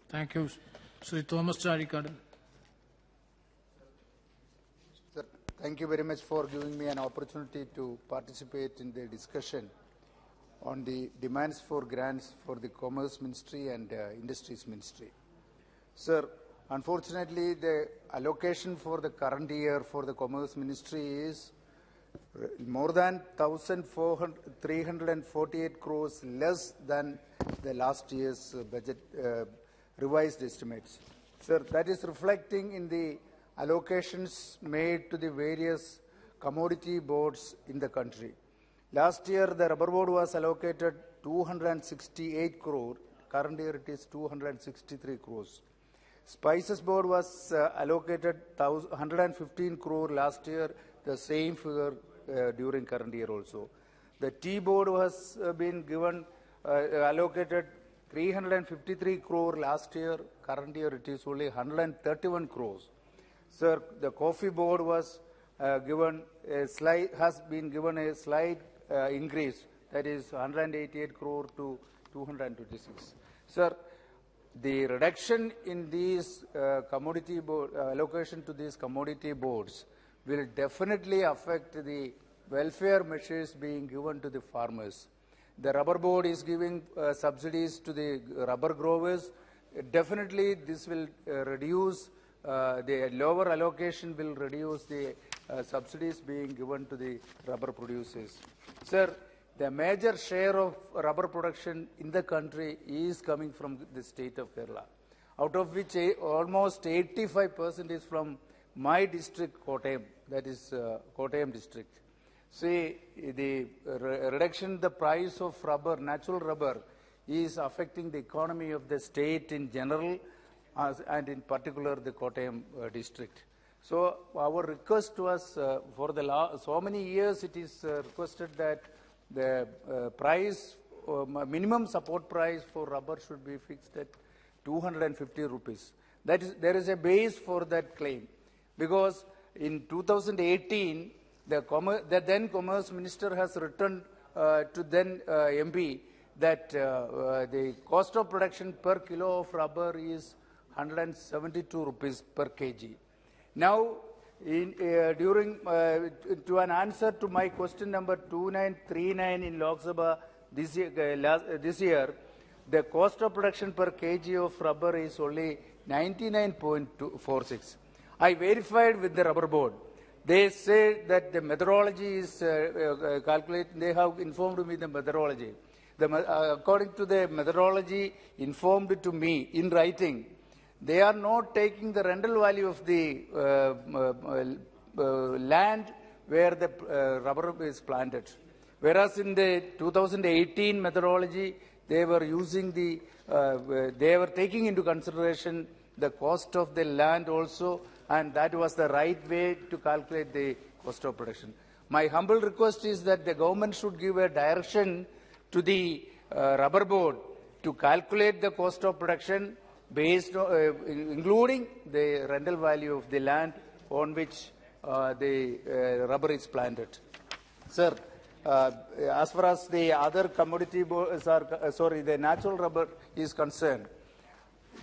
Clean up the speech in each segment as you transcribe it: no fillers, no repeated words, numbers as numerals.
Thank you. Sri Thomas Chazhikadan. Sir, thank you very much for giving me an opportunity to participate in the discussion on the demands for grants for the Commerce Ministry and Industries Ministry. Sir, unfortunately, the allocation for the current year for the Commerce Ministry is more than 1,348 crores less than the last year's budget revised estimates. Sir, that is reflecting in the allocations made to the various commodity boards in the country. Last year, the rubber board was allocated 268 crore. Current year, it is 263 crores. Spices board was allocated 115 crore last year, the same figure during current year also. The tea board was been given allocated 353 crore last year. Current year, it is only 131 crores. Sir, the coffee board was has been given a slight increase, that is 188 crore to 226. Sir, the reduction in these commodity board allocation to these commodity boards will definitely affect the welfare measures being given to the farmers. The rubber board is giving subsidies to the rubber growers. Definitely, this will reduce the lower allocation will reduce the subsidies being given to the rubber producers. Sir, the major share of rubber production in the country is coming from the state of Kerala, out of which almost 85% is from my district, Kottayam, that is Kottayam district. See, the reduction in the price of rubber, natural rubber, is affecting the economy of the state in general and in particular the Kottayam district. So our request was for the so many years it is requested that the price, minimum support price for rubber should be fixed at 250 rupees. That is, there is a base for that claim, because in 2018, the then Commerce Minister has written to then MP that the cost of production per kilo of rubber is 172 rupees per kg. Now, during to an answer to my question number 2939 in Lok Sabha this year, the cost of production per kg of rubber is only 99.46. I verified with the rubber board. They say that the methodology is calculated. They have informed me the methodology. According to the methodology informed to me in writing, they are not taking the rental value of the land where the rubber is planted. Whereas in the 2018 methodology, they were using the, they were taking into consideration the cost of the land also, and that was the right way to calculate the cost of production. My humble request is that the government should give a direction to the rubber board to calculate the cost of production based on, including the rental value of the land on which the rubber is planted. Sir, as far as the other commodity the natural rubber is concerned,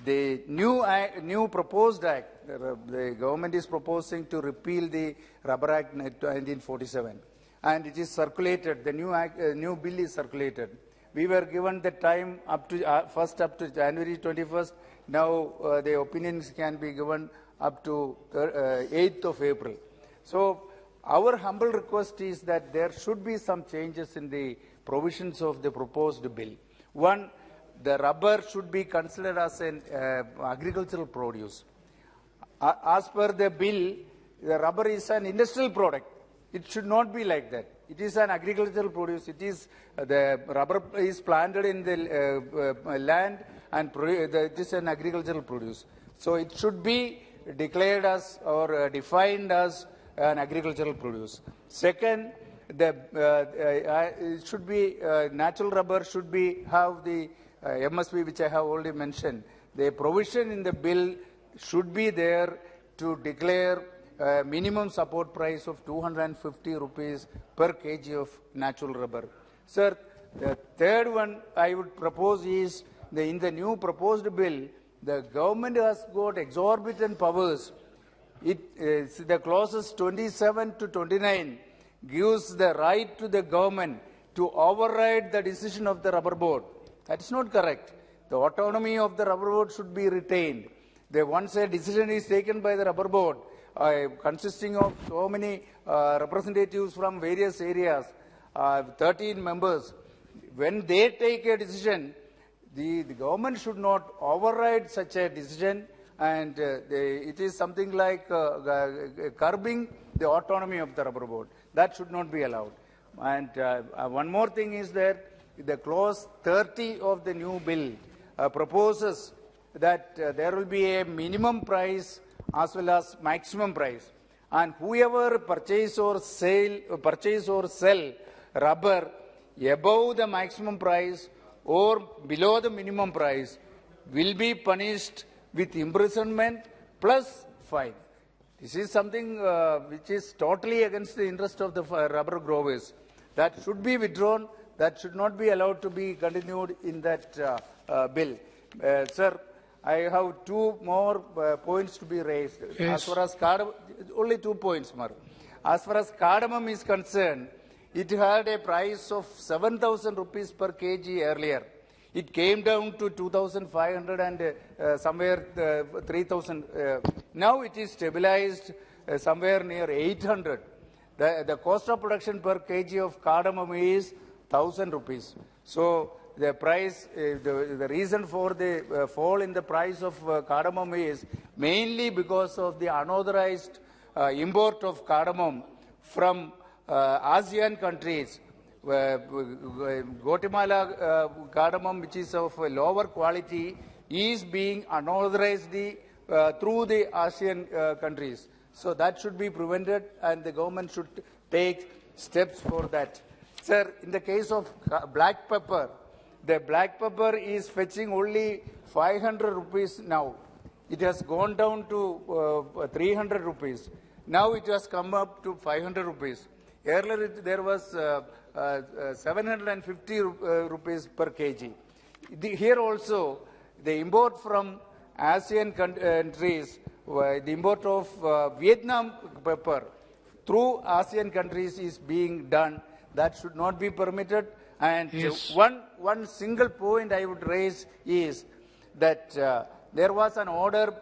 the new proposed act, the government is proposing to repeal the Rubber Act 1947, and it is circulated. The new bill is circulated. We were given the time up to first up to January 21st. Now the opinions can be given up to 8th of April. So our humble request is that there should be some changes in the provisions of the proposed bill. One, the rubber should be considered as an agricultural produce. As per the bill, the rubber is an industrial product. It should not be like that. It is an agricultural produce. It is the rubber is planted in the land, and it is an agricultural produce. So it should be declared as or defined as an agricultural produce. Second, it should be natural rubber should be have the MSP, which I have already mentioned. The provision in the bill should be there to declare minimum support price of 250 rupees per kg of natural rubber. Sir, the third one I would propose is in the new proposed bill, The government has got exorbitant powers. The clauses 27 to 29 gives the right to the government to override the decision of the rubber board. That is not correct. The autonomy of the rubber board should be retained. Once a decision is taken by the rubber board, consisting of so many representatives from various areas, 13 members, when they take a decision, the government should not override such a decision, and it is something like curbing the autonomy of the rubber board. That should not be allowed. And one more thing is that the clause 30 of the new bill proposes that there will be a minimum price as well as maximum price, and whoever purchase or sell rubber above the maximum price or below the minimum price will be punished with imprisonment plus fine. This is something which is totally against the interest of the rubber growers. That should be withdrawn. That should not be allowed to be continued in that bill. Sir, I have two more points to be raised. Yes. As far as only 2 points, Mar. As far as cardamom is concerned, it had a price of 7,000 rupees per kg earlier. It came down to 2,500 and somewhere 3,000. Now it is stabilized somewhere near 800. The cost of production per kg of cardamom is 1,000 rupees. So the price, the reason for the fall in the price of cardamom is mainly because of the unauthorized import of cardamom from ASEAN countries. Guatemala cardamom, which is of lower quality, is being unauthorized through the ASEAN countries. So that should be prevented, and the government should take steps for that. Sir, in the case of black pepper, the black pepper is fetching only 500 rupees now. It has gone down to 300 rupees. Now it has come up to 500 rupees. Earlier there was 750 rupees per kg. Here also, the import from ASEAN countries, the import of Vietnam pepper through ASEAN countries is being done. That should not be permitted. And yes. One single point I would raise is that there was an order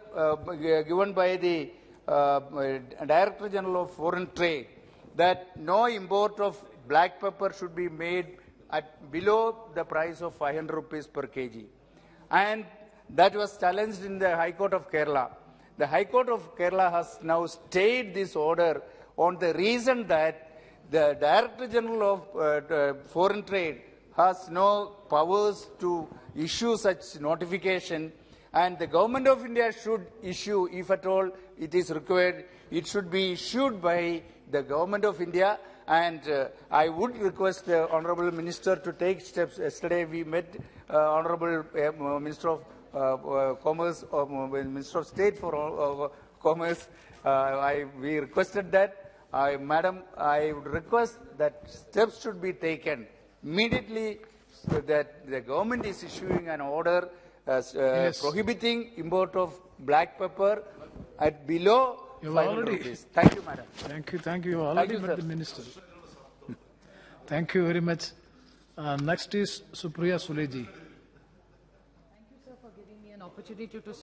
given by the Director General of Foreign Trade that no import of black pepper should be made at below the price of 500 rupees per kg. And that was challenged in the High Court of Kerala. The High Court of Kerala has now stayed this order on the reason that the Director General of Foreign Trade has no powers to issue such notification, and the Government of India should issue, if at all it is required, it should be issued by the Government of India. And I would request the Honourable Minister to take steps. Yesterday we met Honourable Minister of Commerce, Minister of State for Commerce. We requested that. Madam, I would request that steps should be taken immediately, so that the government is issuing an order yes. prohibiting import of black pepper at below 500 rupees. Thank you, Madam. Thank you. You already met the Minister. Thank you very much. Next is Supriya Suleji. Thank you, sir, for giving me an opportunity to